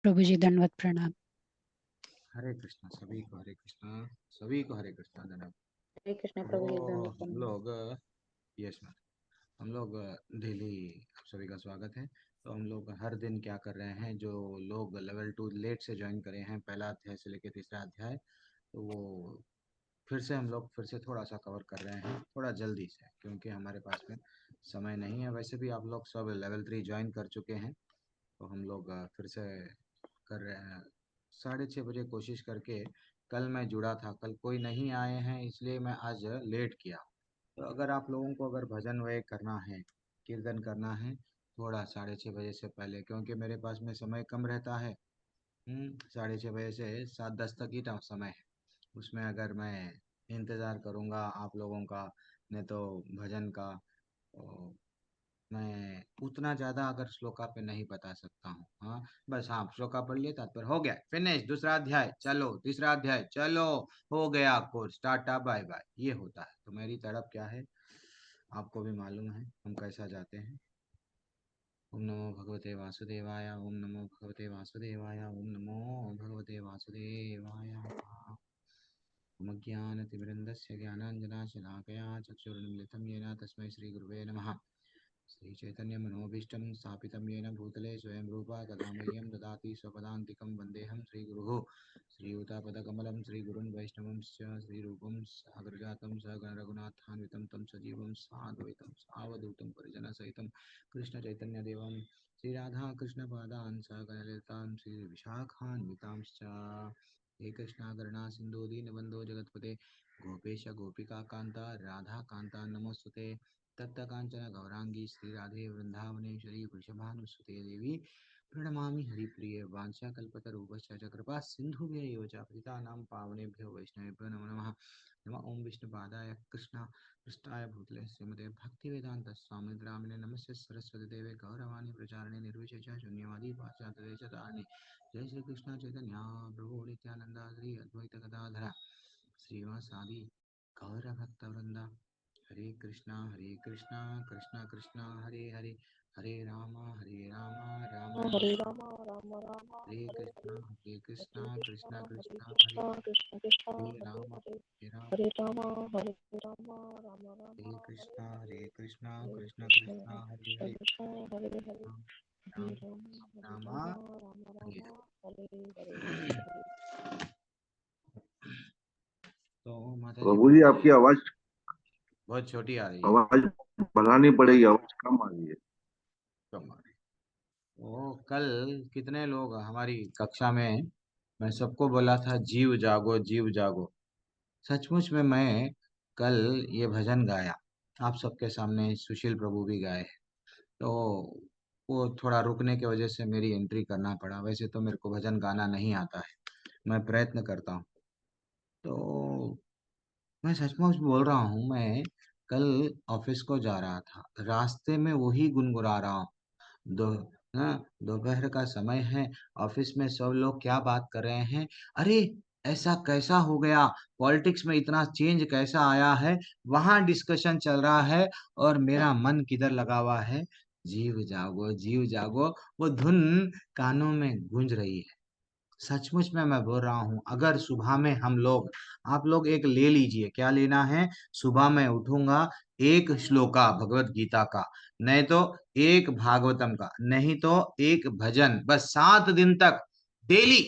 प्रभु जी दंडवत प्रणाम। हरे कृष्णा सभी को, हरे कृष्णा सभी को, हरे कृष्णा धन्यवाद। हरे कृष्ण प्रभु जी तो दंडवत हम प्रणाम। लोग यस मैम, हम लोग डेली आप सभी का स्वागत है। तो हम लोग हर दिन क्या कर रहे हैं, जो लोग लेवल 2 लेट से ज्वाइन करे हैं, पहला अध्याय से लेकर तीसरा अध्याय, तो वो फिर से हम लोग फिर से थोड़ा सा कवर कर रहे हैं, थोड़ा जल्दी से, क्योंकि हमारे पास में समय नहीं है। वैसे भी आप लोग सब लेवल 3 ज्वाइन कर चुके हैं, तो हम लोग फिर से कर रहे हैं। 6:30 बजे कोशिश करके कल मैं जुड़ा था, कल कोई नहीं आए हैं, इसलिए मैं आज लेट किया। तो अगर आप लोगों को अगर भजन वय करना है, कीर्तन करना है, थोड़ा 6:30 बजे से पहले, क्योंकि मेरे पास में समय कम रहता है। 6:30 बजे से 7:10 तक ही समय है। उसमें अगर मैं इंतज़ार करूँगा आप लोगों का, नहीं तो भजन का, तो मैं उतना ज़्यादा अगर श्लोका पे नहीं बता सकता हूँ। हाँ, बस हाँ, श्लोका पढ़ लिए, तात्पर्य हो गया, फिनिश, दूसरा अध्याय चलो, तीसरा अध्याय चलो, हो गया कोर्स, टाटा बाय बाय, ये होता है। तो मेरी तड़प क्या है, आपको भी मालूम है हम कैसा जाते हैं। ओम नमो भगवते वासुदेवाय, ओम नमो भगवते वासुदेवाय, ओम नमो भगवते वासुदेवाय। ज्ञानतिमिरन्दस्य ज्ञानाञ्जनाशलाकया चक्षुरुन्मिलितं येन तस्मै श्रीगुरुवे नमः। श्रीचैतन्यमनोभीष्टं स्थापितं येन भूतले स्वयं रूपा कदा मह्यं ददाति स्वपदान्तिकं वन्देऽहं श्रीगुरुः। श्रीयुतापदकमलं श्रीगुरुन् वैष्णवंश्च श्रीरूपं साग्रजातं सहगणरघुनाथान्वितं तं सजीवं साद्वैतं सावधूतं परिजनसहितं कृष्णचैतन्यदेवं श्रीराधाकृष्णपादान् सहगणललितां श्रीविशाखान्वितांश्च। हे कृष्णा करुणा सिन्धु दीनबन्धो जगत्पते गोपेश गोपिकान्ता राधाकान्ता नमोस्तुते। तप्तकाञ्चन गौराङ्गी श्रीराधे वृन्दावनेश्वरी वृषभानुसुते देवी प्रणमामि हरिप्रिये। वाञ्छाकल्पतरुभ्यश्च च कृपा सिन्धुभ्यैव च पतितानां पावनेभ्यो वैष्णवेभ्यो नमो नमः। नमः ॐ विष्णुपादाय कृष्ण पृष्ठाय भूतले श्रीमते भक्तिवेदान्तस्वामिनिधि नमस्ते सरस्वतीदेवे गौरवाणी प्रचारिणे निर्विशेषा शून्यवादी पाश्चात्यदेशतारिणे। जय श्री कृष्ण चैतन्य प्रभु नित्यानंद श्री अद्वैत गदाधर श्रीवासादि गौर भक्त वृंदा। हरे कृष्णा कृष्णा कृष्णा हरे हरे, हरे राम राम हरे राम राम राम राम हरे हरे कृष्णा हरे, कृष्णा हरे कृष्णा हरे कृष्णा कृष्ण कृष्ण हरे हरे राम हरे, राम हरे राम राम राम हरे हरे कृष्णा हरे, हरे कृष्णा कृष्ण कृष्णा हरे कृष्ण हरे, कृष्ण हरे हरे, राम हरे राम राम राम हरे राम हरे हरे हरे। हरे। तो माता जी प्रभु जी बोलिए। आपकी आवाज बहुत छोटी आ रही है। आवाज बढ़ानी पड़ेगी, आवाज कम आ रही है। कम आ रही है। वो कल कितने लोग हमारी कक्षा में, मैं सबको बोला था जीव जागो जीव जागो। सचमुच में मैं कल ये भजन गाया, आप सबके सामने सुशील प्रभु भी गाए। तो वो थोड़ा रुकने की वजह से मेरी एंट्री करना पड़ा। वैसे तो मेरे को भजन गाना नहीं आता है, मैं प्रयत्न करता हूँ। तो मैं सचमुच बोल रहा हूँ, मैं कल ऑफिस को जा रहा था, रास्ते में वही गुनगुना रहा हूँ। दो हाँ, दोपहर का समय है, ऑफिस में सब लोग क्या बात कर रहे हैं, अरे ऐसा कैसा हो गया, पॉलिटिक्स में इतना चेंज कैसा आया है, वहां डिस्कशन चल रहा है, और मेरा मन किधर लगा हुआ है, जीव जागो जीव जागो, वो धुन कानों में गूंज रही है। सचमुच में मैं बोल रहा हूँ, अगर सुबह में हम लोग, आप लोग एक ले लीजिए, क्या लेना है, सुबह में उठूंगा, एक श्लोका भगवत गीता का, नहीं तो एक भागवतम का, नहीं तो एक भजन, बस 7 दिन तक डेली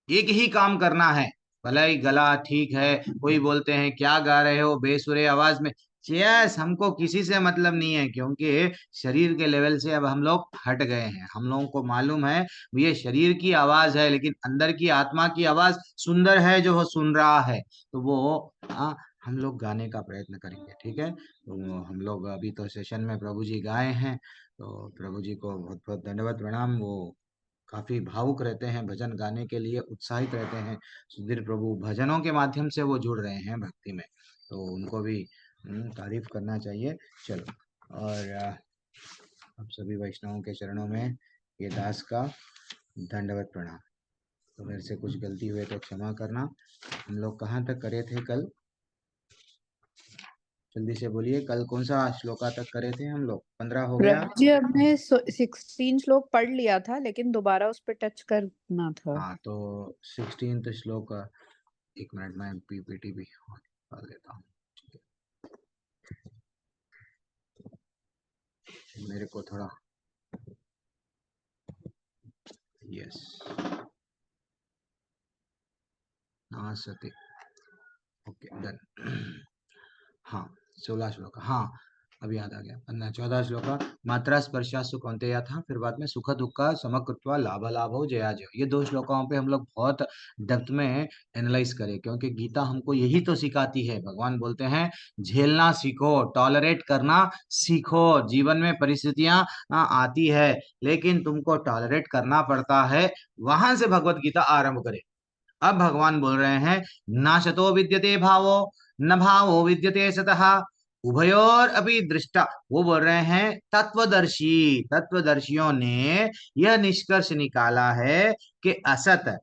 एक ही काम करना है। भले ही गला ठीक है, कोई बोलते हैं क्या गा रहे हो बेसुरे आवाज में, यस, हमको किसी से मतलब नहीं है, क्योंकि शरीर के लेवल से अब हम लोग हट गए हैं। हम लोगों को मालूम है ये शरीर की आवाज है, लेकिन अंदर की आत्मा की आवाज सुंदर है जो वो सुन रहा है, तो वो हम लोग गाने का प्रयत्न करेंगे, ठीक है। तो हम लोग अभी तो सेशन में प्रभु जी गाए हैं, तो प्रभु जी को बहुत बहुत धन्यवाद प्रणाम। वो काफी भावुक रहते हैं, भजन गाने के लिए उत्साहित रहते हैं। सुधीर प्रभु भजनों के माध्यम से वो जुड़ रहे हैं भक्ति में, तो उनको भी तारीफ करना चाहिए। चलो, और अब सभी वैष्णवों के चरणों में ये दास का दंडवत प्रणाम। तो मेरे से कुछ गलती हुए तो क्षमा करना। हम लोग कहाँ तक करे थे कल, जल्दी से बोलिए, कल कौन सा श्लोका तक करे थे हम लोग? 15 हो गया। प्रभु जी हमने 16 श्लोक पढ़ लिया था, लेकिन दोबारा उस पर टच करना था। हाँ, तो 16th श्लोक, एक मिनट में पीपीटी भी कर लेता हूँ। मेरे को थोड़ा, यस, हाँ सती, ओके डन। हाँ, 16 श्लोक, हाँ अभी याद आ गया। 14 श्लोक, मात्रा स्पर्शासु कौन्तेय था, फिर बाद में सुख दुख समकृत्वा लाभ लाभो जया जय। ये दो श्लोकों पे हम लोग बहुत डेप्थ में एनालाइज करें, क्योंकि गीता हमको यही तो सिखाती है। भगवान बोलते हैं झेलना सीखो, टॉलरेट करना सीखो। जीवन में परिस्थितियां आती है, लेकिन तुमको टॉलरेट करना पड़ता है। वहां से भगवत गीता आरंभ करे। अब भगवान बोल रहे हैं ना शतो विद्यते भावो न भावो विद्यते सतः उभयोर अभी दृष्टा। वो बोल रहे हैं तत्वदर्शी, तत्वदर्शियों ने यह निष्कर्ष निकाला है कि असत,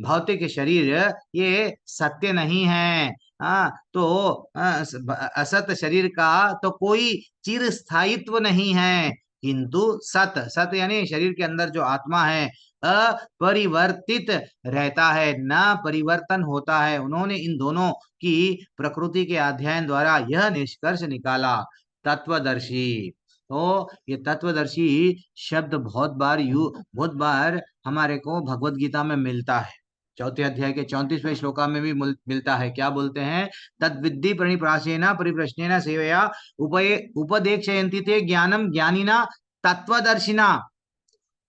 भौतिक शरीर ये सत्य नहीं है। तो असत शरीर का तो कोई चिर स्थायित्व नहीं है, किंतु सत, सत यानी शरीर के अंदर जो आत्मा है अपरिवर्तित रहता है, न परिवर्तन होता है। उन्होंने इन दोनों की प्रकृति के अध्ययन द्वारा यह निष्कर्ष निकाला, तत्वदर्शी। तो ये तत्वदर्शी शब्द बहुत बार हमारे को भगवत गीता में मिलता है। चौथे अध्याय के 34वें श्लोका में भी मिलता है। क्या बोलते हैं? तद्विद्धि प्रणिप्रासेन परिप्रश्नेन सेवया उपदेक्षयन्ति ते ज्ञानम ज्ञानिना तत्वदर्शिना।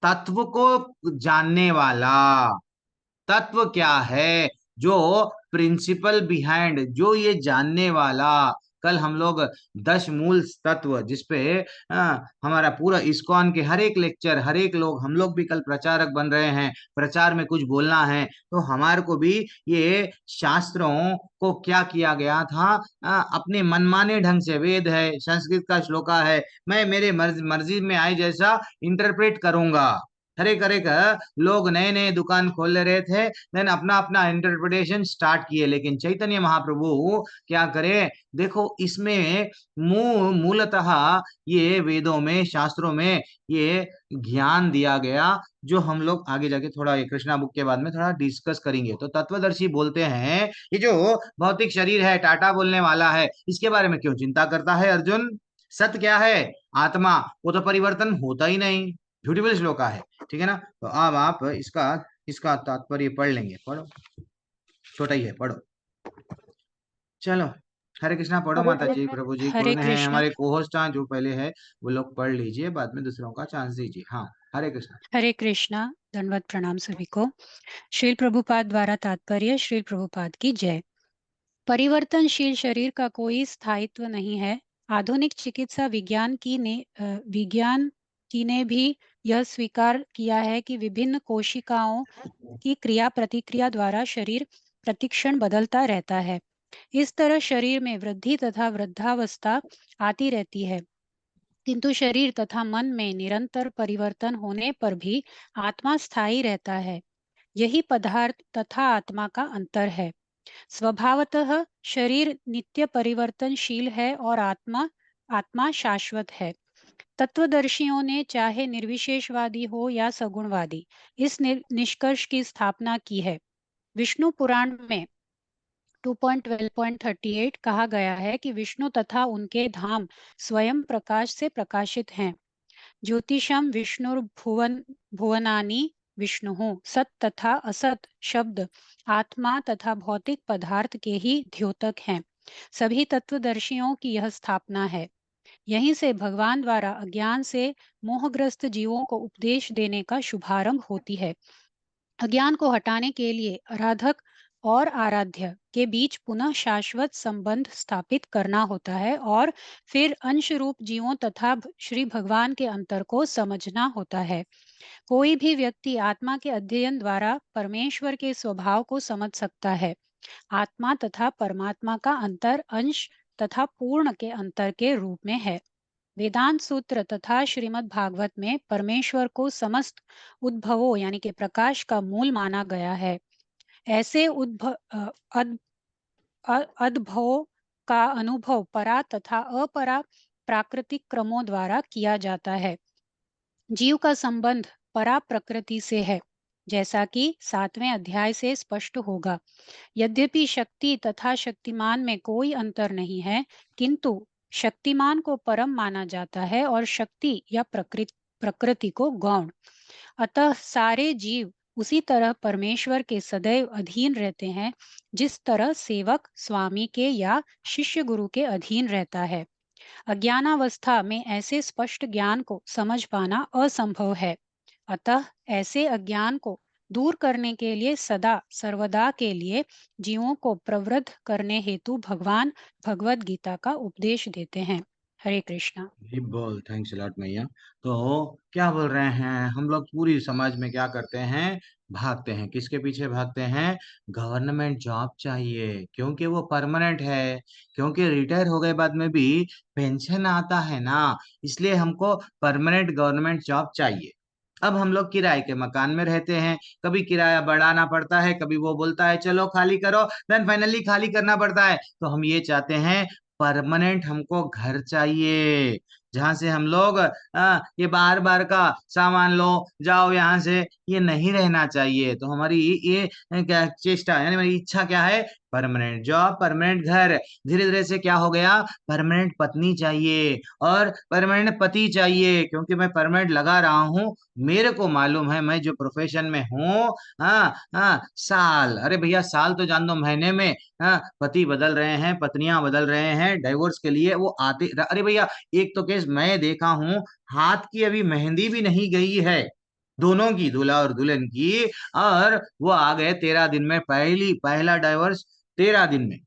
तत्व को जानने वाला, तत्व क्या है, जो प्रिंसिपल बिहाइंड, जो ये जानने वाला। कल हम लोग 10 मूल तत्व, जिसपे हमारा पूरा इस्कॉन के हर एक लेक्चर, हर एक लोग, हम लोग भी कल प्रचारक बन रहे हैं, प्रचार में कुछ बोलना है, तो हमारे को भी ये शास्त्रों को क्या किया गया था, अपने मनमाने ढंग से, वेद है, संस्कृत का श्लोका है, मैं मेरे मर्जी में आए जैसा इंटरप्रेट करूंगा। हर एक लोग नए नए दुकान खोल रहे थे, देन अपना अपना इंटरप्रिटेशन स्टार्ट किए। लेकिन चैतन्य महाप्रभु क्या करे, देखो इसमें मूलतः ये वेदों में, शास्त्रों में ये ज्ञान दिया गया, जो हम लोग आगे जाके थोड़ा ये कृष्णा बुक के बाद में थोड़ा डिस्कस करेंगे। तो तत्वदर्शी बोलते हैं ये जो भौतिक शरीर है, टाटा बोलने वाला है, इसके बारे में क्यों चिंता करता है अर्जुन? सत्य क्या है? आत्मा, वो तो परिवर्तन होता ही नहीं। ब्यूटीफुल श्लोका है, ठीक है ना? तो अब आप इसका इसका तात्पर्य पढ़ लेंगे। पढ़ो, छोटा ही है, पढ़ो। चलो, हरे कृष्णा पढ़ो हरे माता जी, कृष्ण। प्रभु जी हरे गुरु हैं कृष्णा। हमारे कोहोस्ट जो पहले है, वो लोग पढ़ लीजिए, बाद में दूसरों का चांस दीजिए। हाँ, हरे कृष्णा। हरे कृष्णा। दंडवत प्रणाम सभी को। श्रील प्रभुपाद द्वारा तात्पर्य। श्रील प्रभुपाद की जय। परिवर्तनशील शरीर का कोई स्थायित्व नहीं है। आधुनिक चिकित्सा विज्ञान की ने भी यह स्वीकार किया है कि विभिन्न कोशिकाओं की क्रिया प्रतिक्रिया द्वारा शरीर प्रतिक्षण बदलता रहता है। इस तरह शरीर में वृद्धि तथा वृद्धावस्था आती रहती है, किंतु शरीर तथा मन में निरंतर परिवर्तन होने पर भी आत्मा स्थायी रहता है। यही पदार्थ तथा आत्मा का अंतर है। स्वभावतः शरीर नित्य परिवर्तनशील है और आत्मा शाश्वत है। तत्वदर्शियों ने चाहे निर्विशेषवादी हो या सगुणवादी, इस निष्कर्ष की स्थापना की है। विष्णु पुराण में 2.12.38 कहा गया है कि विष्णु तथा उनके धाम स्वयं प्रकाश से प्रकाशित हैं। ज्योतिषम भुवनानि विष्णु। सत तथा असत शब्द आत्मा तथा भौतिक पदार्थ के ही द्योतक हैं। सभी तत्वदर्शियों की यह स्थापना है। यहीं से भगवान द्वारा अज्ञान से मोहग्रस्त जीवों को उपदेश देने का शुभारंभ होती है। अज्ञान को हटाने के लिए आराधक और आराध्य के बीच पुनः शाश्वत संबंध स्थापित करना होता है, और फिर अंश रूप जीवों तथा श्री भगवान के अंतर को समझना होता है। कोई भी व्यक्ति आत्मा के अध्ययन द्वारा परमेश्वर के स्वभाव को समझ सकता है। आत्मा तथा परमात्मा का अंतर अंश तथा पूर्ण के अंतर के रूप में है। वेदांत सूत्र तथा श्रीमद् भागवत में परमेश्वर को समस्त उद्भवों यानी कि प्रकाश का मूल माना गया है। ऐसे अद्भवों का अनुभव परा तथा अपरा प्राकृतिक क्रमों द्वारा किया जाता है। जीव का संबंध परा प्रकृति से है, जैसा कि 7वें अध्याय से स्पष्ट होगा। यद्यपि शक्ति तथा शक्तिमान में कोई अंतर नहीं है, किंतु शक्तिमान को परम माना जाता है और शक्ति या प्रकृति को गौण। अतः सारे जीव उसी तरह परमेश्वर के सदैव अधीन रहते हैं, जिस तरह सेवक स्वामी के या शिष्य गुरु के अधीन रहता है। अज्ञानावस्था में ऐसे स्पष्ट ज्ञान को समझ पाना असंभव है। अतः ऐसे अज्ञान को दूर करने के लिए सदा सर्वदा के लिए जीवों को प्रवृत्त करने हेतु भगवान भगवत गीता का उपदेश देते हैं। हरे कृष्णा। जी बोल, थैंक्स लॉट मैया। तो क्या बोल रहे हैं, हम लोग पूरी समाज में क्या करते हैं, भागते हैं, किसके पीछे भागते हैं? गवर्नमेंट जॉब चाहिए, क्योंकि वो परमानेंट है, क्योंकि रिटायर हो गए बाद में भी पेंशन आता है ना, इसलिए हमको परमानेंट गवर्नमेंट जॉब चाहिए। अब हम लोग किराए के मकान में रहते हैं, कभी किराया बढ़ाना पड़ता है, कभी वो बोलता है चलो खाली करो, देन फाइनली खाली करना पड़ता है। तो हम ये चाहते हैं परमानेंट हमको घर चाहिए, जहां से हम लोग ये बार बार का सामान लो जाओ यहाँ से, ये नहीं रहना चाहिए। तो हमारी ये क्या चेष्टा, यानी हमारी इच्छा क्या है? परमानेंट जॉब, परमानेंट घर। धीरे धीरे से क्या हो गया? परमानेंट पत्नी चाहिए और परमानेंट पति चाहिए, क्योंकि मैं परमानेंट लगा रहा हूँ। मेरे को मालूम है, मैं जो प्रोफेशन में हूँ, हाँ हाँ, साल, अरे भैया साल तो जान दो, महीने में पति बदल रहे हैं, पत्नियां बदल रहे हैं, डाइवोर्स के लिए वो आते। अरे भैया एक तो केस मैं देखा हूं, हाथ की अभी मेहंदी भी नहीं गई है, दोनों की, दूल्हा और दुल्हन की, और वो आ गए 13 दिन में, पहला डाइवोर्स 13 दिन में।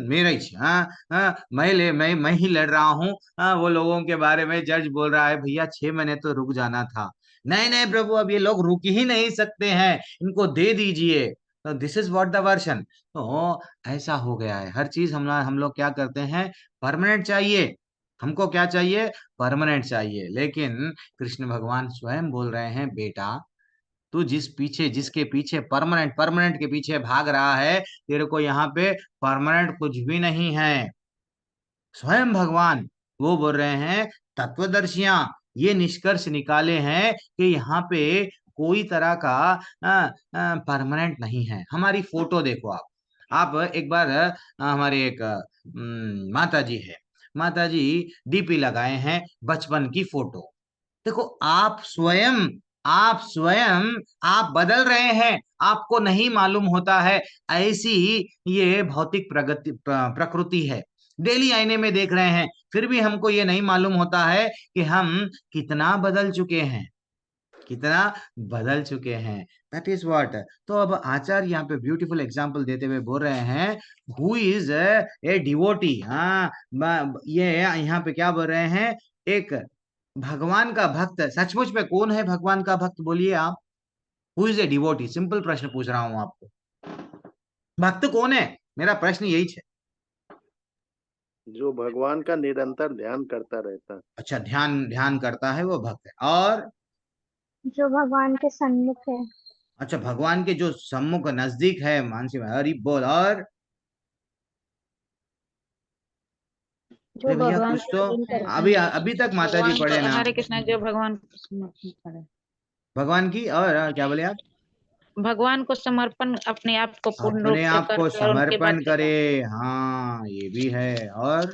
मेरा ही, हाँ हाँ, मैं ही लड़ रहा हूँ। हाँ, वो लोगों के बारे में जज बोल रहा है भैया 6 महीने तो रुक जाना था। नहीं नहीं प्रभु, अब ये लोग रुक ही नहीं सकते हैं, इनको दे दीजिए। तो this is what the version. तो ऐसा हो गया है हर चीज। हम लोग क्या करते हैं? परमानेंट चाहिए, हमको क्या चाहिए? परमानेंट चाहिए। लेकिन कृष्ण भगवान स्वयं बोल रहे हैं, बेटा तू जिसके पीछे परमानेंट परमानेंट के पीछे भाग रहा है, तेरे को यहाँ पे परमानेंट कुछ भी नहीं है। स्वयं भगवान वो बोल रहे हैं, तत्वदर्शियां ये निष्कर्ष निकाले हैं कि यहाँ पे कोई तरह का परमानेंट नहीं है। हमारी फोटो देखो आप एक बार हमारे एक माता जी है, माता जी डीपी लगाए हैं बचपन की फोटो। देखो आप स्वयं आप बदल रहे हैं, आपको नहीं मालूम होता है। ऐसी ये भौतिक प्रकृति है। डेली आईने में देख रहे हैं, फिर भी हमको ये नहीं मालूम होता है कि हम कितना बदल चुके हैं, कितना बदल चुके हैं। That is what. तो अब आचार्य यहाँ पे ब्यूटीफुल एग्जाम्पल देते हुए बोल रहे हैं, हु इज ए डिवोटी। हाँ, ये यहाँ पे क्या बोल रहे हैं? एक भगवान का भक्त, सचमुच में कौन है भगवान का भक्त? बोलिए आप, who is a devotee? Simple प्रश्न पूछ रहा हूं आपको, भक्त कौन है? मेरा प्रश्न यही है। जो भगवान का निरंतर ध्यान करता रहता है। अच्छा, ध्यान ध्यान करता है वो भक्त है। और जो भगवान के सन्मुख है। अच्छा, भगवान के जो सम्मुख नजदीक है, मानसी में, हरि बोल। और जो अरे भैया भगवान कुछ से तो, प्रेम करता अभी है। अभी तक माता जी भगवान पढ़े को, ना, हरे कृष्णा, जो भगवान को समर्पण करे, भगवान की। और क्या बोले आप? भगवान को समर्पण, अपने आप को पूर्ण रूप अपने से आप को करके और उनके बाद समर्पण करे। भगवान। हाँ, ये भी है। और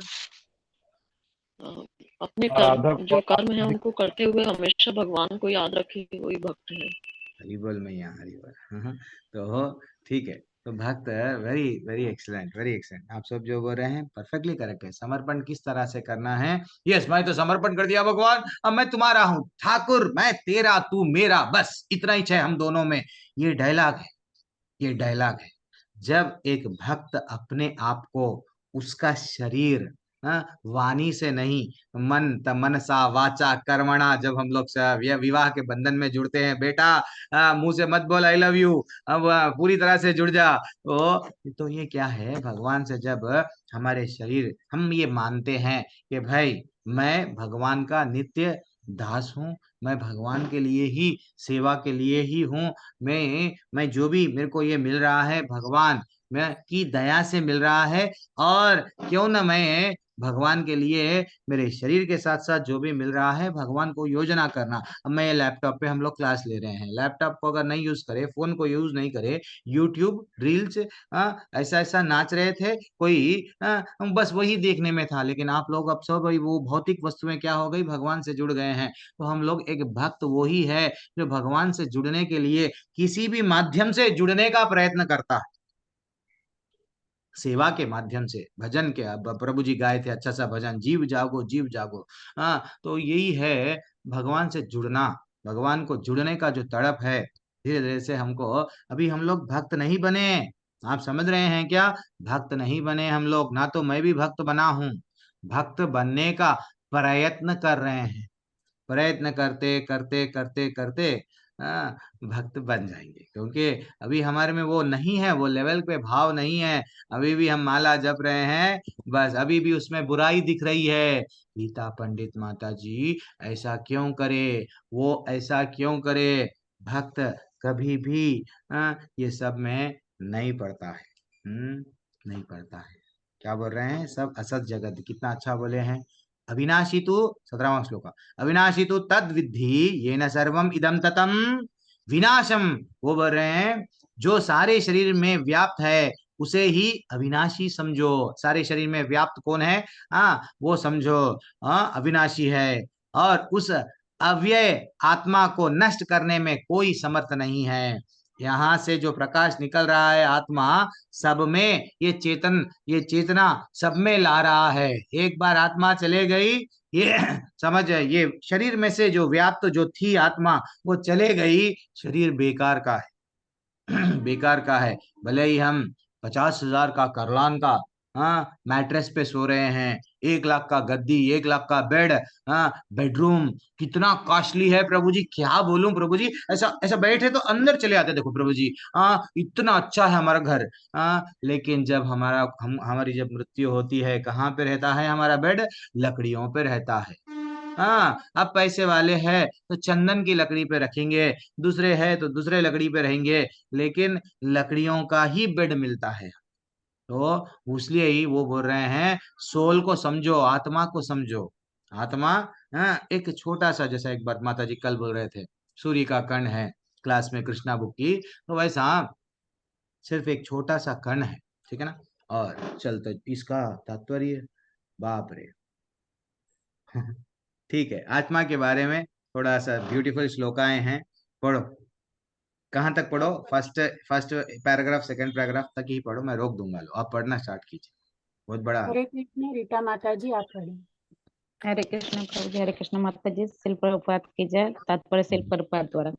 अपने कर्म, जो कर्म है उनको करते हुए हमेशा भगवान को याद रखे, वही भक्त है। हरि बोल मैया, हरि बोल। हाँ, तो ठीक है। तो भक्त, very very excellent, very excellent. आप सब जो बोल रहे हैं परफेक्टली करेक्ट है। समर्पण किस तरह से करना है? यस, मैं तो समर्पण कर दिया भगवान, अब मैं तुम्हारा हूँ, ठाकुर मैं तेरा तू मेरा, बस इतना ही है हम दोनों में। ये डायलॉग है, ये डायलॉग है। जब एक भक्त अपने आप को, उसका शरीर, वाणी से नहीं, मनसा वाचा कर्मणा, जब हम लोग विवाह के बंधन में जुड़ते हैं, बेटा मुंह से मत बोल आई लव यू, अब पूरी तरह से जुड़ जा। तो ये क्या है? भगवान से जब हमारे शरीर, हम ये मानते हैं कि भाई मैं भगवान का नित्य दास हूँ, मैं भगवान के लिए ही, सेवा के लिए ही हूँ। मैं जो भी मेरे को ये मिल रहा है भगवान मैं की दया से मिल रहा है, और क्यों ना मैं भगवान के लिए मेरे शरीर के साथ साथ जो भी मिल रहा है भगवान को योजना करना। अब मैं ये लैपटॉप पे हम लोग क्लास ले रहे हैं, लैपटॉप को अगर नहीं यूज करे, फोन को यूज नहीं करे, यूट्यूब रील्स ऐसा ऐसा नाच रहे थे कोई, बस वही देखने में था। लेकिन आप लोग अब सब वो भौतिक वस्तुएं क्या हो गई, भगवान से जुड़ गए हैं। तो हम लोग एक भक्त वो ही है जो भगवान से जुड़ने के लिए किसी भी माध्यम से जुड़ने का प्रयत्न करता है, सेवा के माध्यम से, भजन के। अब प्रभु जी गाए थे अच्छा सा भजन, जीव जागो जीव जागो। हाँ, तो यही है भगवान से जुड़ना, भगवान को जुड़ने का जो तड़प है। धीरे धीरे से हमको, अभी हम लोग भक्त नहीं बने, आप समझ रहे हैं क्या? भक्त नहीं बने हम लोग, ना तो मैं भी भक्त बना हूँ, भक्त बनने का प्रयत्न कर रहे हैं। प्रयत्न करते करते करते करते भक्त बन जाएंगे, क्योंकि अभी हमारे में वो नहीं है, वो लेवल पे भाव नहीं है। अभी भी हम माला जप रहे हैं, बस अभी भी उसमें बुराई दिख रही है। गीता पंडित माता जी ऐसा क्यों करे, वो ऐसा क्यों करे? भक्त कभी भी ये सब में नहीं पड़ता है। नहीं पड़ता है। क्या बोल रहे हैं सब? असत जगत, कितना अच्छा बोले हैं। अविनाशी तु 17वां श्लोक, अविनाशी तु तद विद्धि येन सर्वम इदम ततम विनाशम। वो बोल रहे हैं जो सारे शरीर में व्याप्त है उसे ही अविनाशी समझो। सारे शरीर में व्याप्त कौन है? वो समझो अविनाशी है, और उस अव्यय आत्मा को नष्ट करने में कोई समर्थ नहीं है। यहाँ से जो प्रकाश निकल रहा है आत्मा सब में, ये चेतना सब में ला रहा है। एक बार आत्मा चले गई, ये समझ, ये शरीर में से जो व्याप्त जो थी आत्मा वो चले गई, शरीर बेकार का है। बेकार का है। भले ही हम 50,000 का करलान का मैट्रेस पे सो रहे हैं, 1 लाख का गद्दी, 1 लाख का बेड, बेडरूम कितना कॉस्टली है प्रभु जी, क्या बोलूं प्रभु जी। ऐसा ऐसा बैठे तो अंदर चले आते, देखो प्रभु जी इतना अच्छा है हमारा घर। लेकिन जब हमारी जब मृत्यु होती है, कहाँ पे रहता है हमारा बेड? लकड़ियों पे रहता है। अब पैसे वाले हैं तो चंदन की लकड़ी पे रखेंगे, दूसरे हैं तो दूसरे लकड़ी पे रहेंगे, लेकिन लकड़ियों का ही बेड मिलता है। तो इसलिए ही वो बोल रहे हैं सोल को समझो, आत्मा को समझो। आत्मा एक छोटा सा, जैसा एक बार माता जी कल बोल रहे थे, सूर्य का कण है क्लास में कृष्णा बुक की, तो वैसा सिर्फ एक छोटा सा कण है, ठीक है ना। और चलते इसका तात्पर्य, बाप रे। ठीक है, आत्मा के बारे में थोड़ा सा ब्यूटीफुल श्लोकाएं हैं, पढ़ो। कहाँ तक पढ़ो? First first paragraph, second paragraph तक ही पढ़ो, मैं रोक दूंगा। लो आप पढ़ना स्टार्ट कीजिए, बहुत बड़ा है। हरे कृष्ण रीटा माता जी आप पढ़ें। हरे कृष्ण प्रभु जी, हरे कृष्ण माता जी। शिल प्रभुपाद की जय। तात्पर्य शिल प्रभुपाद द्वारा।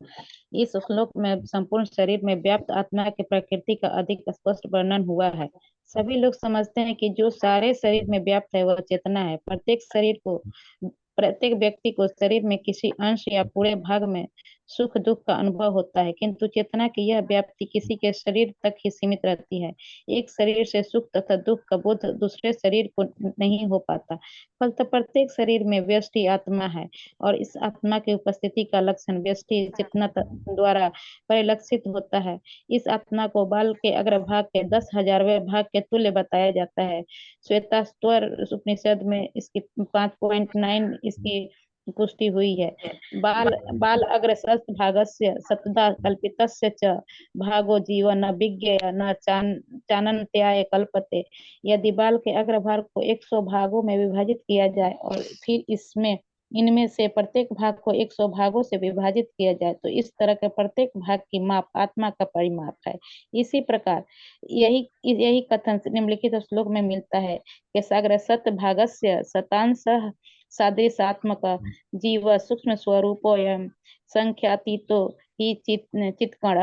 इस श्लोक में संपूर्ण शरीर में व्याप्त आत्मा की प्रकृति का अधिक स्पष्ट वर्णन हुआ है। सभी लोग समझते हैं कि जो सारे शरीर में व्याप्त है वह चेतना है। प्रत्येक व्यक्ति को शरीर में किसी अंश या पूरे भाग में सुख दुख का अनुभव होता है, किंतु चेतना की यह व्याप्ति किसी के शरीर तक ही सीमित रहती है। एक शरीर से सुख तथा दुख का बोध दूसरे शरीर को नहीं हो पाता। फलतः प्रत्येक शरीर में व्यष्टि आत्मा है, और इस आत्मा की उपस्थिति का लक्षण व्यष्टि चेतना द्वारा परिलक्षित होता है। इस आत्मा को बाल के अग्रभाग के 10,000वें भाग के तुल्य बताया जाता है। श्वेताश्वर उपनिषद में इसकी 5.9 इसकी पुष्टि हुई है। बाल अग्रसस्त भागस्य सतदा कल्पितस्य च भागो जीवन न विज्ञ न चानन्त्याय कल्पते। यदि बाल के अग्रभाग को 100 भागों में विभाजित किया जाए और फिर इनमें से प्रत्येक भाग को 100 भागों से विभाजित किया जाए, तो इस तरह के प्रत्येक भाग की माप आत्मा का परिमाप है। इसी प्रकार यही कथन निम्नलिखित श्लोक में मिलता है कि सागर सत भागस्य शतांश सादृशात्मक जीव सूक्ष्म स्वरूपोयम संख्यातीतो ही चित्कण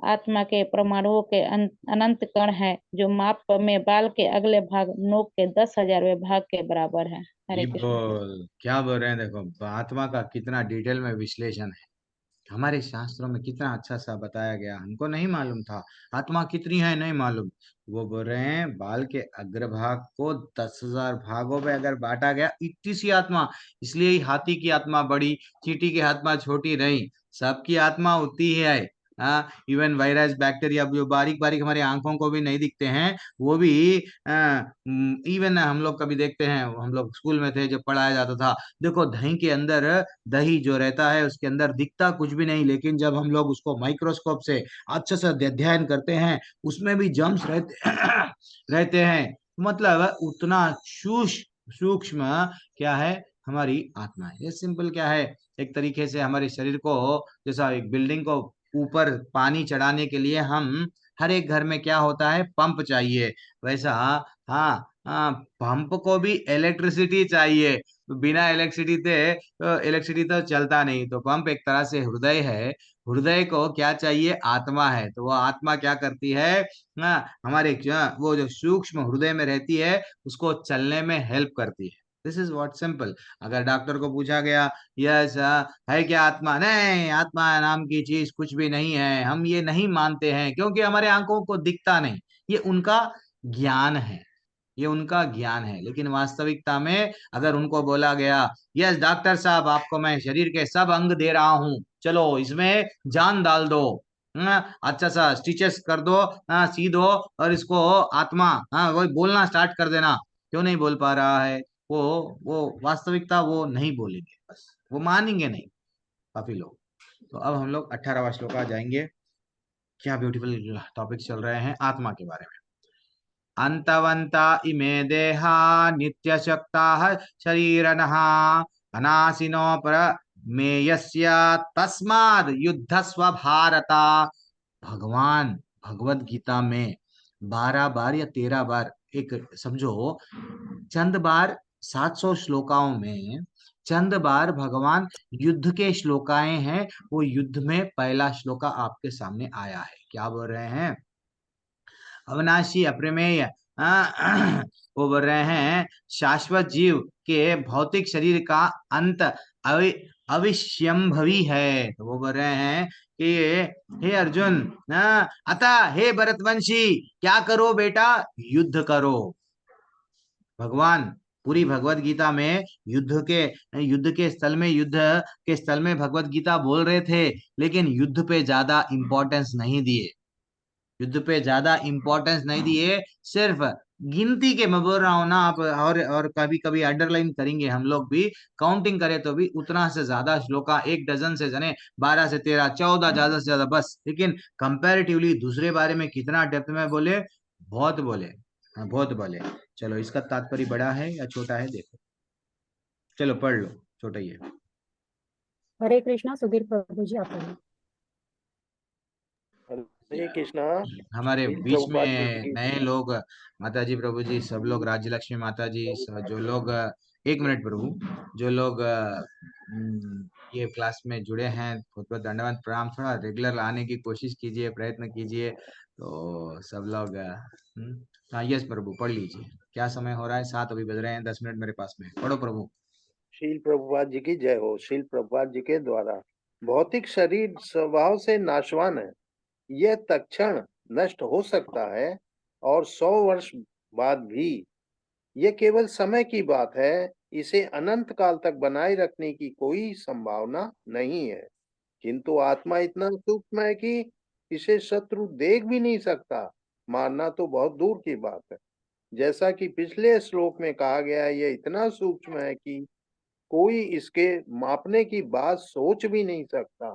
आत्मा के परमाणुओं के अनंत कण है, जो माप में बाल के अगले भाग नोक के 10,000वें भाग के बराबर है। हरे कृष्ण। क्या बोल रहे हैं, देखो आत्मा का कितना डिटेल में विश्लेषण है। हमारे शास्त्रों में कितना अच्छा सा बताया गया, हमको नहीं मालूम था। आत्मा कितनी है नहीं मालूम। वो बोल रहे हैं बाल के अग्रभाग को 10,000 भागों में अगर बांटा गया, इतनी सी आत्मा। इसलिए ही हाथी की आत्मा बड़ी, चींटी की आत्मा छोटी नहीं, सबकी आत्मा उतनी ही है। हाँ, इवन वायरस बैक्टीरिया जो बारीक बारीक हमारी आंखों को भी नहीं दिखते हैं, वो भी इवन हम लोग कभी देखते हैं, हम लोग स्कूल में थे जब पढ़ाया जाता था, देखो दही के अंदर, दही जो रहता है उसके अंदर दिखता कुछ भी नहीं, लेकिन जब हम लोग उसको माइक्रोस्कोप से अच्छे से अध्ययन करते हैं, उसमें भी जम्स रहते रहते हैं। मतलब उतना सूक्ष्म क्या है हमारी आत्मा है। ये सिंपल क्या है, एक तरीके से हमारे शरीर को, जैसा एक बिल्डिंग को ऊपर पानी चढ़ाने के लिए हम, हर एक घर में क्या होता है, पंप चाहिए, वैसा हाँ हाँ पंप को भी इलेक्ट्रिसिटी चाहिए। तो बिना इलेक्ट्रिसिटी तो चलता नहीं। तो पंप एक तरह से हृदय है, हृदय को क्या चाहिए, आत्मा है। तो वो आत्मा क्या करती है, हमारे वो जो सूक्ष्म हृदय में रहती है, उसको चलने में हेल्प करती है। This is what simple. अगर डॉक्टर को पूछा गया, यस है क्या आत्मा, नहीं, आत्मा नाम की चीज कुछ भी नहीं है, हम ये नहीं मानते हैं, क्योंकि हमारे आंखों को दिखता नहीं। ये उनका ज्ञान है, ये उनका ज्ञान है। लेकिन वास्तविकता में अगर उनको बोला गया, यस डॉक्टर साहब, आपको मैं शरीर के सब अंग दे रहा हूं, चलो इसमें जान डाल दो, अच्छा सा स्टिचेस कर दो, सी दो, और इसको आत्मा, वही बोलना स्टार्ट कर देना, क्यों नहीं बोल पा रहा है? वो वास्तविकता वो नहीं बोलेंगे, बस वो मानेंगे नहीं काफी लोग। तो अब हम लोग 18वां श्लोक आ जाएंगे। क्या ब्यूटीफुल टॉपिक चल रहे हैं आत्मा के बारे में। अंतवंता इमे देहा नित्यशक्ताः शरीरनः अनाशिनो पर मेयस्य तस्माद् युद्धस्व भारत। भगवान भगवत गीता में 12 बार या 13 बार, एक समझो चंद बार, 700 श्लोकाओं में चंद बार भगवान युद्ध के श्लोकाएं हैं। वो युद्ध में पहला श्लोका आपके सामने आया है। क्या बोल रहे हैं, अविनाशी अप्रमेय, वो बोल रहे हैं शाश्वत जीव के भौतिक शरीर का अंत अविश्यंभवी है। तो वो बोल रहे हैं कि हे अर्जुन, अतः हे भरतवंशी, क्या करो बेटा, युद्ध करो। भगवान पूरी भगवत गीता में युद्ध के स्थल में भगवत गीता बोल रहे थे, लेकिन युद्ध पे ज्यादा इंपॉर्टेंस नहीं दिए, युद्ध पे ज्यादा इंपॉर्टेंस नहीं दिए। सिर्फ गिनती के, मैं बोल रहा हूं ना आप, और कभी कभी अंडरलाइन करेंगे हम लोग भी, काउंटिंग करें तो भी उतना से ज्यादा श्लोका, 1 डजन से जने 12 से 13 14 ज्यादा से ज्यादा बस। लेकिन कंपैरेटिवली दूसरे बारे में कितना डेप्थ में बोले, बहुत बोले, बहुत बोले। चलो इसका तात्पर्य बड़ा है या छोटा है देखो, चलो पढ़ लो, छोटा ही है। हरे कृष्णा। सुधीर प्रभु जी, आप पढ़िए। हरे कृष्णा। हमारे श्रील बीच प्रभुपाद जी में की नए लोग, माता जी, प्रभु जी, सब लोग, राज्य लक्ष्मी माता जी, जो लोग, 1 मिनट प्रभु, जो लोग ये क्लास में जुड़े हैं, बहुत बहुत दंडवत प्रणाम। थोड़ा रेगुलर आने की कोशिश कीजिए, प्रयत्न कीजिए, तो सब लोग हाँ यस प्रभु, पढ़ लीजिए। क्या समय हो रहा है, 7 अभी बज रहे हैं, 10 मिनट मेरे पास में, पढ़ो प्रभु। श्रील प्रभुपाद जी की जय हो। श्रील प्रभुपाद जी के द्वारा, भौतिक शरीर स्वभाव से नाशवान है, यह तत्क्षण नष्ट हो सकता है और 100 वर्ष बाद भी। यह केवल समय की बात है, इसे अनंत काल तक बनाए रखने की कोई संभावना नहीं है। किंतु आत्मा इतना सूक्ष्म है कि इसे शत्रु देख भी नहीं सकता, मारना तो बहुत दूर की बात है। जैसा कि पिछले श्लोक में कहा गया है, यह इतना सूक्ष्म है कि कोई इसके मापने की बात सोच भी नहीं सकता।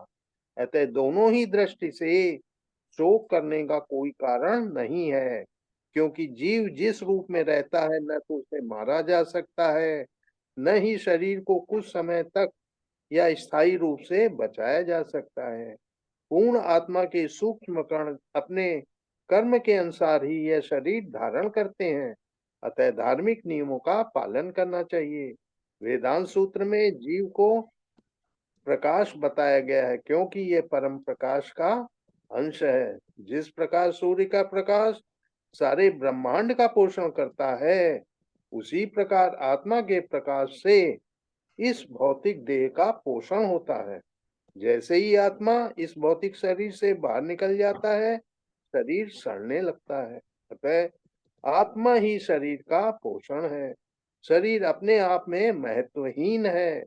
अतः दोनों ही दृष्टि से शोक करने का कोई कारण नहीं है, क्योंकि जीव जिस रूप में रहता है, न तो उसे मारा जा सकता है, न ही शरीर को कुछ समय तक या स्थायी रूप से बचाया जा सकता है। पूर्ण आत्मा के सूक्ष्म कण अपने कर्म के अनुसार ही यह शरीर धारण करते हैं। अतः धार्मिक नियमों का पालन करना चाहिए। वेदांत सूत्र में जीव को प्रकाश बताया गया है, क्योंकि यह परम प्रकाश का अंश है। जिस प्रकार सूर्य का प्रकाश सारे ब्रह्मांड का पोषण करता है, उसी प्रकार आत्मा के प्रकाश से इस भौतिक देह का पोषण होता है। जैसे ही आत्मा इस भौतिक शरीर से बाहर निकल जाता है, शरीर सड़ने लगता है। अतः आत्मा ही शरीर का पोषण है। शरीर अपने आप में महत्वहीन है।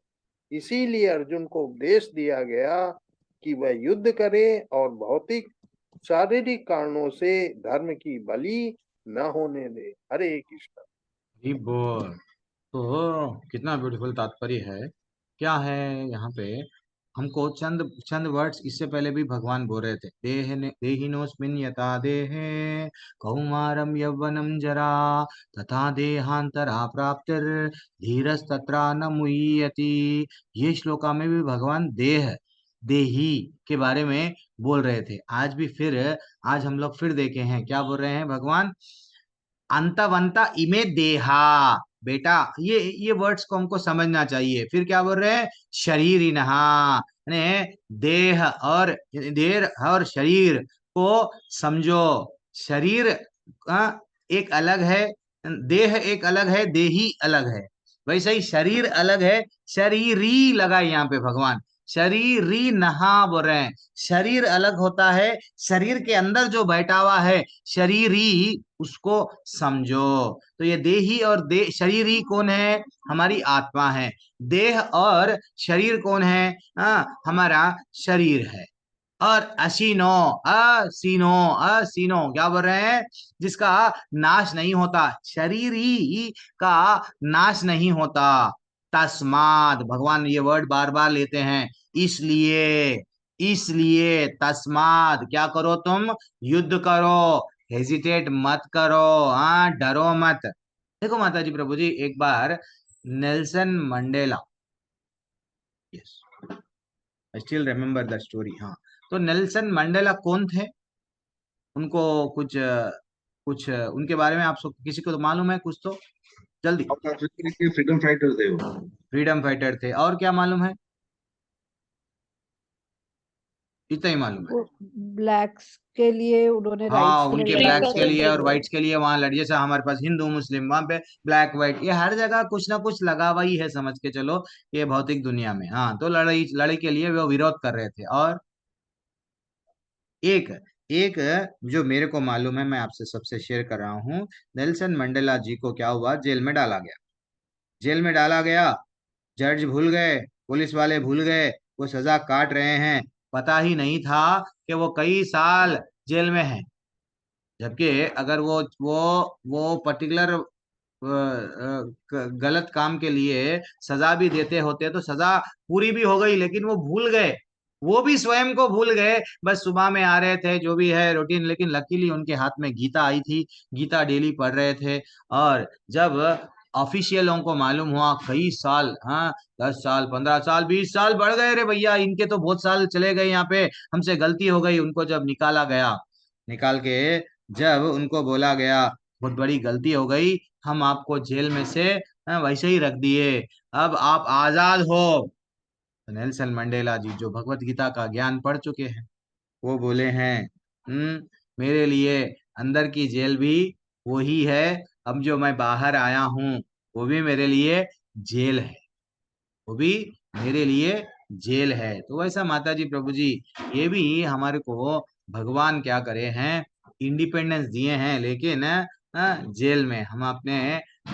इसीलिए अर्जुन को उपदेश दिया गया कि वह युद्ध करे और भौतिक शारीरिक कारणों से धर्म की बलि न होने दे। हरे कृष्ण। ही बोल। तो कितना ब्यूटीफुल तात्पर्य है। क्या है यहाँ पे, हमको चंद चंद वर्ड्स इससे पहले भी भगवान बोल रहे थे। देहिनोस्मिन् यथा देहे कौमारम यौवनम जरा तथा देहांतरा प्राप्तिर धीरस्तत्रा न मुह्यति। ये श्लोका में भी भगवान देही के बारे में बोल रहे थे। आज भी फिर आज हम लोग फिर देखे हैं क्या बोल रहे हैं भगवान। अंतवंता इमे देहा। बेटा ये वर्ड्स को हमको समझना चाहिए। फिर क्या बोल रहे हैं, शरीरिनहा, यानी देह और शरीर को समझो। शरीर एक अलग है, देह एक अलग है, देही अलग है। वैसे ही शरीर अलग है, शरीरी लगा यहाँ पे भगवान, शरीरी नहा बोल रहे हैं। शरीर अलग होता है, शरीर के अंदर जो बैठा हुआ है शरीरी, उसको समझो। तो ये देही और शरीरी कौन है, हमारी आत्मा है। देह और शरीर कौन है, हमारा शरीर है। और असीनो असीनो असीनो क्या बोल रहे हैं, जिसका नाश नहीं होता, शरीरी का नाश नहीं होता। तस्माद, भगवान ये वर्ड बार बार लेते हैं, इसलिए इसलिए तस्माद क्या करो, तुम युद्ध करो, हेजिटेट मत करो, डरो मत। देखो माता जी प्रभु जी, एक बार Nelson Mandela, yes I still remember the story. हाँ, तो नेल्सन मंडेला कौन थे, उनको कुछ कुछ उनके बारे में आप किसी को तो मालूम है कुछ, तो जल्दी। फ्रीडम फाइटर थे वो। फ्रीडम फाइटर थे, और क्या मालूम है, इतना ही मालूम है। ब्लैक्स के लिए उन्होंने हाँ, राइट्स के लिए उनके लड़ा ब्लैक्स था। के लिए और व्हाइट्स के लिए वहां लड़, जैसे हमारे पास हिंदू मुस्लिम, वहां पे ब्लैक व्हाइट, ये हर जगह कुछ ना कुछ लगा हुआ ही है, समझ के चलो, ये भौतिक दुनिया में। हाँ, तो लड़ाई के लिए वो विरोध कर रहे थे। और एक एक जो मेरे को मालूम है, मैं आपसे सबसे शेयर कर रहा हूँ। नेल्सन मंडेला जी को क्या हुआ, जेल में डाला गया। जेल में डाला गया, जज भूल गए, पुलिस वाले भूल गए, वो सजा काट रहे हैं, पता ही नहीं था कि वो कई साल जेल में है। जबकि अगर वो पर्टिकुलर गलत काम के लिए सजा भी देते होते तो सजा पूरी भी हो गई, लेकिन वो भूल गए, वो भी स्वयं को भूल गए। बस सुबह में आ रहे थे, जो भी है रूटीन, लेकिन लकीली उनके हाथ में गीता आई थी, गीता डेली पढ़ रहे थे। और जब ऑफिशियलों को मालूम हुआ, कई साल, 10 साल 15 साल 20 साल बढ़ गए रे भैया, इनके तो बहुत साल चले गए, यहाँ पे हमसे गलती हो गई। उनको जब निकाला गया, निकाल के जब उनको बोला गया बहुत बड़ी गलती हो गई, हम आपको जेल में से वैसे ही रख दिए, अब आप आजाद हो। तो नेल्सन मंडेला जी, जो भगवत गीता का ज्ञान पढ़ चुके हैं, वो बोले हैं, मेरे लिए अंदर की जेल भी वही है, अब जो मैं बाहर आया हूँ वो भी मेरे लिए जेल है, वो भी मेरे लिए जेल है। तो वैसा माता जी प्रभु जी, ये भी हमारे को भगवान क्या करे हैं, इंडिपेंडेंस दिए हैं, लेकिन जेल में हम अपने,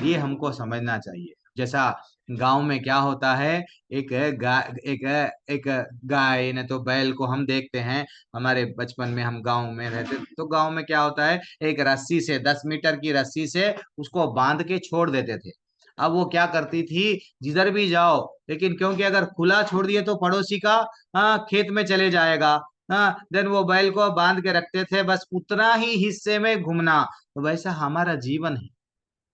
ये हमको समझना चाहिए। जैसा गांव में क्या होता है, एक गाय ने तो बैल को हम देखते हैं, हमारे बचपन में हम गांव में रहते, तो गांव में क्या होता है, एक रस्सी से 10 मीटर की रस्सी से उसको बांध के छोड़ देते थे। अब वो क्या करती थी, जिधर भी जाओ, लेकिन क्योंकि अगर खुला छोड़ दिए तो पड़ोसी का खेत में चले जाएगा, देन वो बैल को बांध के रखते थे, बस उतना ही हिस्से में घूमना। तो वैसा हमारा जीवन है,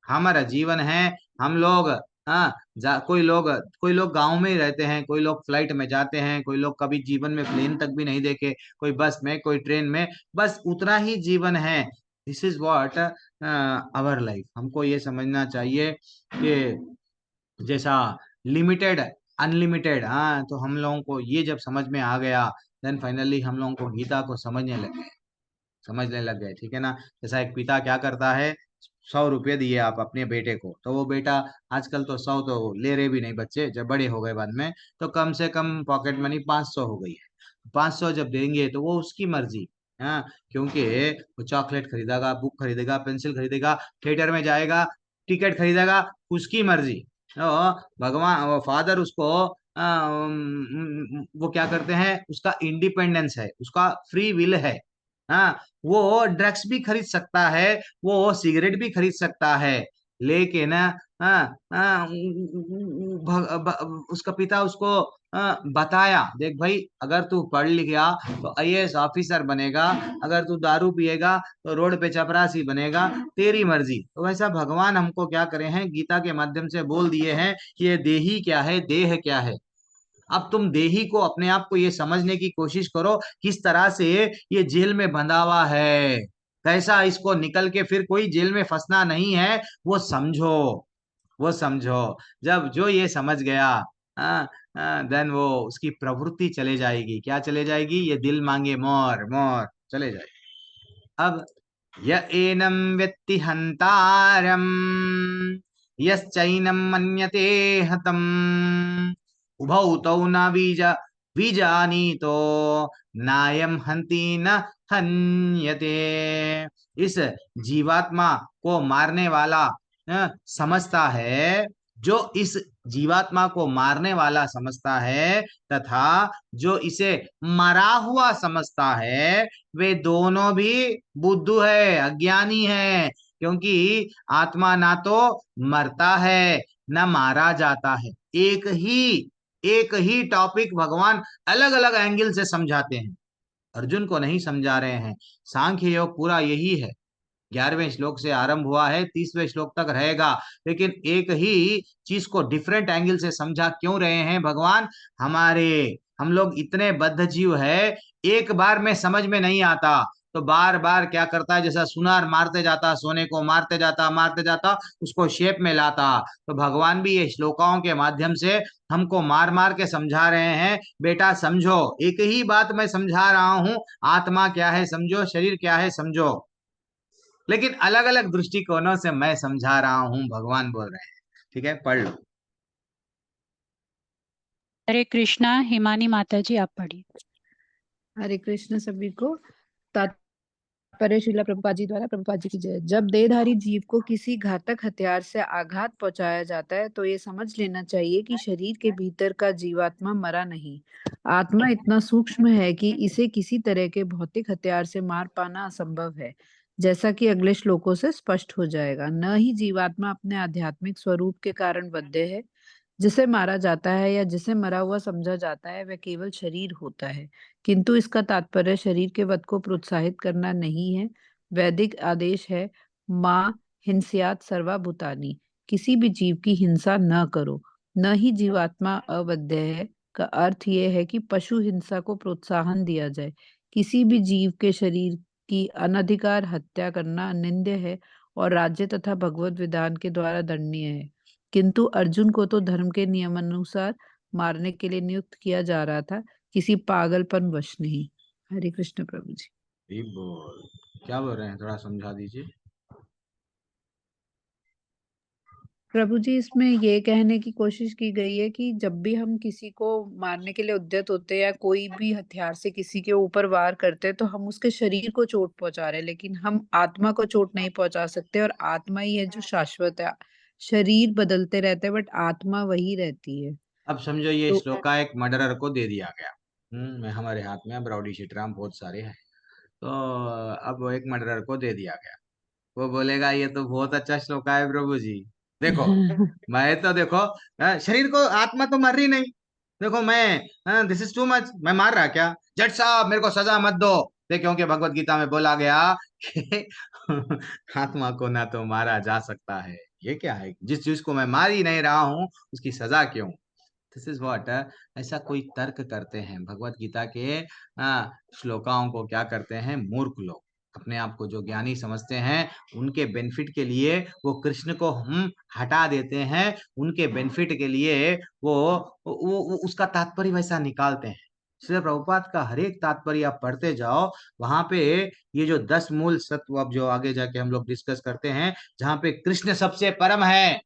हमारा जीवन है। हम लोग कोई लोग गांव में ही रहते हैं, कोई लोग फ्लाइट में जाते हैं, कोई लोग कभी जीवन में प्लेन तक भी नहीं देखे, कोई बस में, कोई ट्रेन में, बस उतना ही जीवन है। This is what our life. हमको ये समझना चाहिए कि जैसा लिमिटेड अनलिमिटेड, तो हम लोगों को ये जब समझ में आ गया, देन फाइनली हम लोगों को गीता को समझने लग गए, ठीक है ना। जैसा एक पिता क्या करता है, 100 रुपये दिए आप अपने बेटे को, तो वो बेटा आजकल तो 100 तो ले रहे भी नहीं बच्चे, जब बड़े हो गए बाद में, तो कम से कम पॉकेट मनी 500 हो गई है। 500 जब देंगे तो वो उसकी मर्जी। हाँ, क्योंकि वो चॉकलेट खरीदेगा, बुक खरीदेगा, पेंसिल खरीदेगा, थिएटर में जाएगा, टिकट खरीदेगा, उसकी मर्जी। तो भगवान, वो फादर उसको वो क्या करते हैं, उसका इंडिपेंडेंस है, उसका फ्री विल है। हाँ, वो ड्रग्स भी खरीद सकता है, वो सिगरेट भी खरीद सकता है, लेकिन हाँ, हाँ, उसका पिता उसको बताया, देख भाई, अगर तू पढ़ लिख गया तो आईएएस ऑफिसर बनेगा, अगर तू दारू पिएगा तो रोड पे चपरासी बनेगा, तेरी मर्जी। तो वैसा भगवान हमको क्या करे हैं, गीता के माध्यम से बोल दिए हैं कि ये देही क्या है, देह क्या है। अब तुम देही को, अपने आप को ये समझने की कोशिश करो, किस तरह से ये जेल में बंधा हुआ है, कैसा इसको निकल के फिर कोई जेल में फंसना नहीं है, वो समझो, वो समझो। जब जो ये समझ गया, देन वो उसकी प्रवृत्ति चले जाएगी, क्या चले जाएगी, ये दिल मांगे मोर मोर चले जाएगी। अब य एनं व्यक्ति हंतारम यश्चैनं मन्यते हतम् उभौ तौ न विजानीतो नायम हंति न हन्यते। इस जीवात्मा को मारने वाला समझता है, जो इस जीवात्मा को मारने वाला समझता है तथा जो इसे मरा हुआ समझता है, वे दोनों भी बुद्धू है, अज्ञानी है। क्योंकि आत्मा ना तो मरता है न मारा जाता है। एक ही टॉपिक भगवान अलग अलग एंगल से समझाते हैं, अर्जुन को नहीं समझा रहे हैं। सांख्य योग पूरा यही है, 11वें श्लोक से आरंभ हुआ है, 30वें श्लोक तक रहेगा, लेकिन एक ही चीज को डिफरेंट एंगल से समझा क्यों रहे हैं भगवान। हम लोग इतने बद्ध जीव है, एक बार में समझ में नहीं आता, तो बार बार क्या करता है, जैसा सुनार मारते जाता, सोने को मारते जाता उसको शेप में लाता। तो भगवान भी ये श्लोकाओं के माध्यम से हमको मार मार के समझा रहे हैं, बेटा समझो, एक ही बात मैं समझा रहा हूं, आत्मा क्या है समझो, शरीर क्या है समझो, लेकिन अलग अलग दृष्टिकोणों से मैं समझा रहा हूं, भगवान बोल रहे हैं। ठीक है, पढ़ लो। हरे कृष्णा। हिमानी माता जी आप पढ़िए। हरे कृष्ण सभी को। तात्पर्य श्रीला प्रभुपाद जी द्वारा। प्रभुपाद जी की जय। जब देहधारी जीव को किसी घातक हथियार से आघात पहुंचाया जाता है तो ये समझ लेना चाहिए कि शरीर के भीतर का जीवात्मा मरा नहीं। आत्मा इतना सूक्ष्म है कि इसे किसी तरह के भौतिक हथियार से मार पाना असंभव है, जैसा कि अगले श्लोकों से स्पष्ट हो जाएगा। न ही जीवात्मा अपने आध्यात्मिक स्वरूप के कारण बद्ध है। जिसे मारा जाता है या जिसे मरा हुआ समझा जाता है वह केवल शरीर होता है, किंतु इसका तात्पर्य शरीर के वध को प्रोत्साहित करना नहीं है। वैदिक आदेश है, मां हिंस्यात सर्वा भूतानि, किसी भी जीव की हिंसा न करो। न ही जीवात्मा अवध्य है का अर्थ यह है कि पशु हिंसा को प्रोत्साहन दिया जाए। किसी भी जीव के शरीर की अनधिकार हत्या करना निंद्य है और राज्य तथा भगवत विधान के द्वारा दंडनीय है। किंतु अर्जुन को तो धर्म के नियमानुसार मारने के लिए नियुक्त किया जा रहा था, किसी पागलपन वश नहीं। हरे कृष्ण प्रभु जी। बोल, क्या बोल रहे हैं, थोड़ा समझा दीजिए। प्रभु जी, इसमें ये कहने की कोशिश की गई है कि जब भी हम किसी को मारने के लिए उद्यत होते हैं या कोई भी हथियार से किसी के ऊपर वार करते हैं तो हम उसके शरीर को चोट पहुंचा रहे हैं, लेकिन हम आत्मा को चोट नहीं पहुंचा सकते। और आत्मा ही है जो शाश्वत है। शरीर बदलते रहते हैं बट आत्मा वही रहती है। अब समझो, ये तो श्लोका एक मर्डरर को दे दिया गया। मैं हमारे हाथ में अब राउडी शीटराम बहुत सारे हैं, तो अब वो एक मर्डरर को दे दिया गया। वो बोलेगा ये तो बहुत अच्छा श्लोका है प्रभु जी, देखो मैं तो देखो, शरीर को, आत्मा तो मर रही नहीं, देखो मैं, दिस इज टू मच, मैं मार रहा क्या, जज साहब मेरे को सजा मत दो। देखो क्योंकि भगवत गीता में बोला गया कि आत्मा को ना तो मारा जा सकता है। ये क्या है, जिस चीज को मैं मार ही नहीं रहा हूं उसकी सजा क्यों। दिस इज व्हाट, ऐसा कोई तर्क करते हैं भगवत गीता के श्लोकाओं को, क्या करते हैं मूर्ख लोग, अपने आप को जो ज्ञानी समझते हैं, उनके बेनिफिट के लिए वो कृष्ण को हम हटा देते हैं, उनके बेनिफिट के लिए वो उसका तात्पर्य वैसा निकालते हैं। श्री प्रभुपाद का हर एक तात्पर्य आप पढ़ते जाओ, वहां पे ये जो 10 मूल सत्व अब जो आगे जाके हम लोग डिस्कस करते हैं, जहाँ पे कृष्ण सबसे परम है,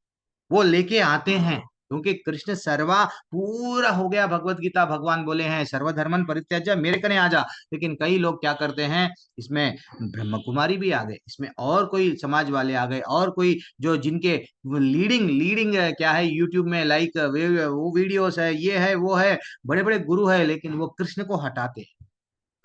वो लेके आते हैं। क्योंकि कृष्ण सर्वा पूरा हो गया, भगवत गीता भगवान बोले हैं सर्वधर्मन परित्यज्य मेरे कने आ जा। लेकिन कई लोग क्या करते हैं, इसमें ब्रह्म कुमारी भी आ गए, इसमें और कोई समाज वाले आ गए, और कोई जो जिनके लीडिंग लीडिंग क्या है यूट्यूब में, लाइक वो वीडियोस है, ये है वो है, बड़े बड़े गुरु है, लेकिन वो कृष्ण को हटाते हैं,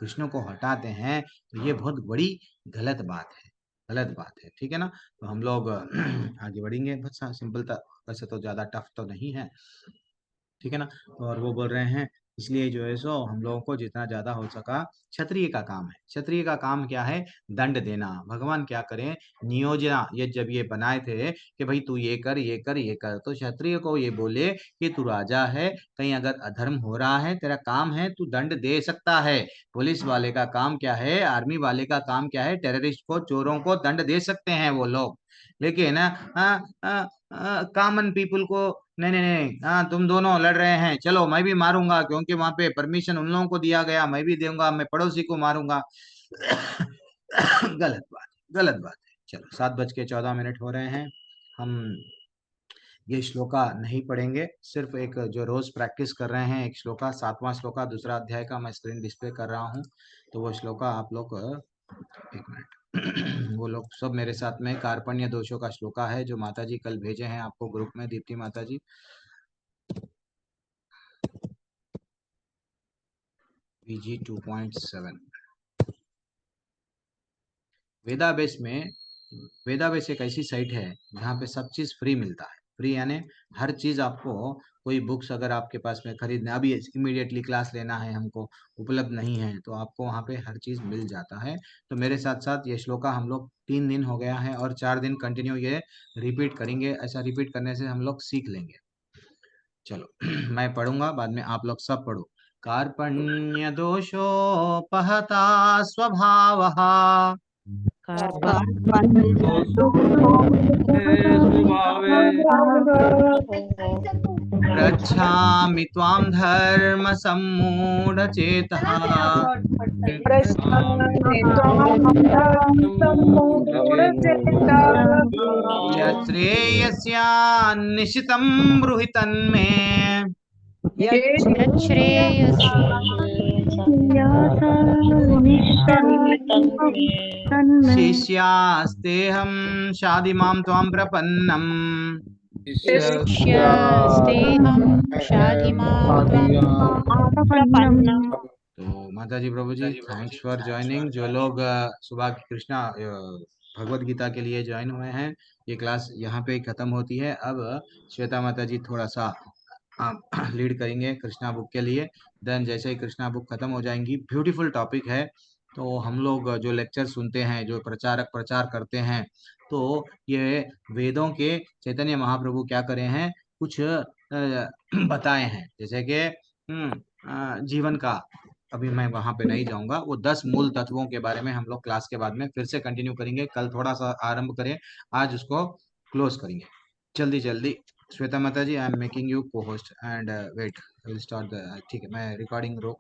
कृष्ण को हटाते हैं। तो ये बहुत बड़ी गलत बात है, गलत बात है। ठीक है ना। तो हम लोग आगे बढ़ेंगे, बस सिंपल था, वैसे तो ज्यादा टफ तो नहीं है। ठीक है ना। और वो बोल रहे हैं, इसलिए जो है सो हम लोगों को जितना ज्यादा हो सका, क्षत्रिय का काम है। क्षत्रिय का काम क्या है? दंड देना। भगवान क्या करें, नियोजना, ये जब ये बनाए थे कि भाई तू ये कर ये कर ये कर, तो क्षत्रिय को ये बोले कि तू राजा है, कहीं अगर अधर्म हो रहा है, तेरा काम है तू दंड दे सकता है। पुलिस वाले का काम क्या है, आर्मी वाले का काम क्या है, टेररिस्ट को, चोरों को दंड दे सकते हैं वो लोग। लेकिन कॉमन पीपल को नहीं नहीं नहीं, हाँ तुम दोनों लड़ रहे हैं, चलो मैं भी मारूंगा, क्योंकि वहां पे परमिशन उन लोगों को दिया गया, मैं भी दूंगा, मैं पड़ोसी को मारूंगा। गलत बात है, गलत बात है। चलो 7:14 हो रहे हैं, हम ये श्लोका नहीं पढ़ेंगे, सिर्फ एक जो रोज प्रैक्टिस कर रहे हैं, एक श्लोका 7वां श्लोका दूसरा अध्याय का मैं स्क्रीन डिस्प्ले कर रहा हूँ। तो वो श्लोका आप लोग एक मिनट वो लोग सब मेरे साथ में, कार्पण्य दोषों का श्लोका है जो माता जी कल भेजे हैं आपको ग्रुप में, दीप्ति माता जी। VG 2.7 वेदाबेस में, वेदाबेस एक ऐसी साइट है जहाँ पे सब चीज फ्री मिलता है। फ्री यानी हर चीज आपको, कोई बुक्स अगर आपके पास में खरीदना, अभी इमीडिएटली क्लास लेना है हमको, उपलब्ध नहीं है, तो आपको वहाँ पे हर चीज मिल जाता है। तो मेरे साथ साथ ये श्लोका हम लोग 3 दिन हो गया है और 4 दिन कंटिन्यू ये रिपीट करेंगे। ऐसा रिपीट करने से हम लोग सीख लेंगे। चलो मैं पढ़ूंगा, बाद में आप लोग सब पढ़ो। कार्पण्य दोषोपहता स्वभावः पृच्छामि त्वां धर्म सम्मूढचेतः यश्रेयस्यान्निशितं ब्रूहि तन्मे शिष्यास्तेऽहं शाधिमां त्वां प्रपन्नम्। तो माता जी प्रभु जी थैंक्स फॉर ज्वाइनिंग। जो लोग सुबह की कृष्णा भगवत गीता के लिए ज्वाइन हुए हैं, ये क्लास यहाँ पे खत्म होती है। अब श्वेता माता जी थोड़ा सा लीड करेंगे कृष्णा बुक के लिए। देन जैसे ही कृष्णा बुक खत्म हो जाएंगी, ब्यूटीफुल टॉपिक है। तो हम लोग जो लेक्चर सुनते हैं, जो प्रचारक प्रचार करते हैं, तो ये वेदों के चैतन्य महाप्रभु क्या करे हैं, कुछ बताए हैं, जैसे कि जीवन का, अभी मैं वहां पे नहीं जाऊंगा। वो 10 मूल तत्वों के बारे में हम लोग क्लास के बाद में फिर से कंटिन्यू करेंगे। कल थोड़ा सा आरंभ करें, आज उसको क्लोज करेंगे जल्दी जल्दी। श्वेता माता ji, I am making you co-host and wait, will start the, ठीक है मैं रिकॉर्डिंग रोक